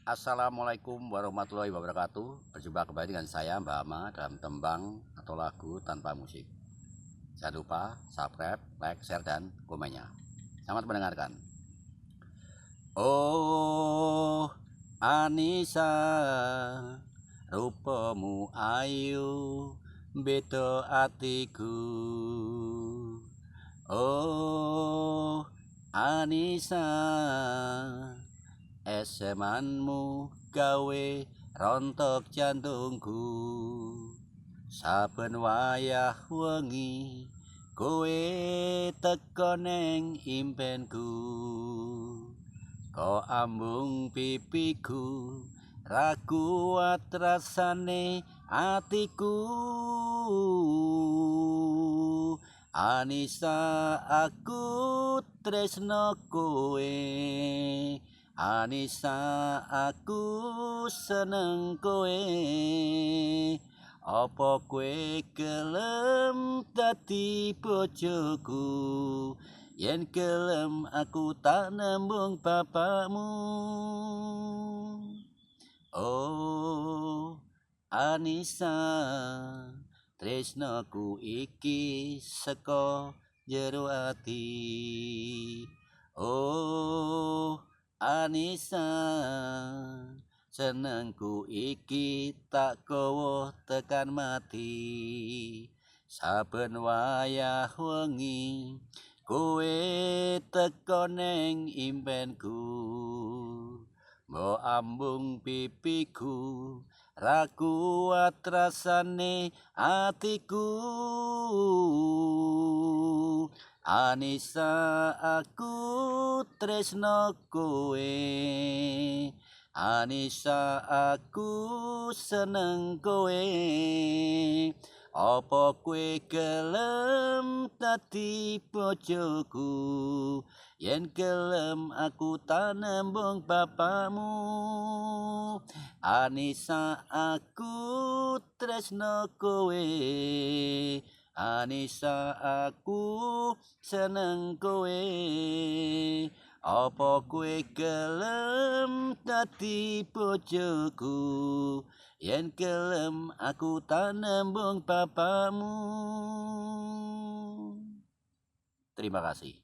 Assalamualaikum warahmatullahi wabarakatuh. Berjumpa kembali dengan saya Mbak Ama dalam tembang atau lagu tanpa musik. Jangan lupa subscribe, like, share, dan komennya. Selamat mendengarkan. Oh Anissa, rupamu ayu beda atiku. Oh Anissa, esemanmu gawe rontok jantungku. Saben wayah wengi kowe teko neng impenku. Kok ambung pipiku ra kuat rasane atiku. Anissa, aku tresno kowe. Anissa, aku seneng kowe. Apa kowe gelem dadi bojoku? Yen gelem aku tak nembung bapakmu. Oh Anissa, tresnoku iki saka jero ati. Oh Anissa, senengku iki tak kowo tekan mati. Saben wayah wengi kowe teko neng impenku. Mbok ambung pipiku ra kuat rasane atiku. Anissa, aku tresno kowe. Anissa, aku seneng kowe. Apa kowe gelem dadi bojoku? Yen gelem aku tak nembung bapakmu. Anissa, aku tresno kowe. Anissa, aku seneng kowe. Apa kowe gelem dadi bojoku? Yen gelem aku tak nembung bapakmu. Terima kasih.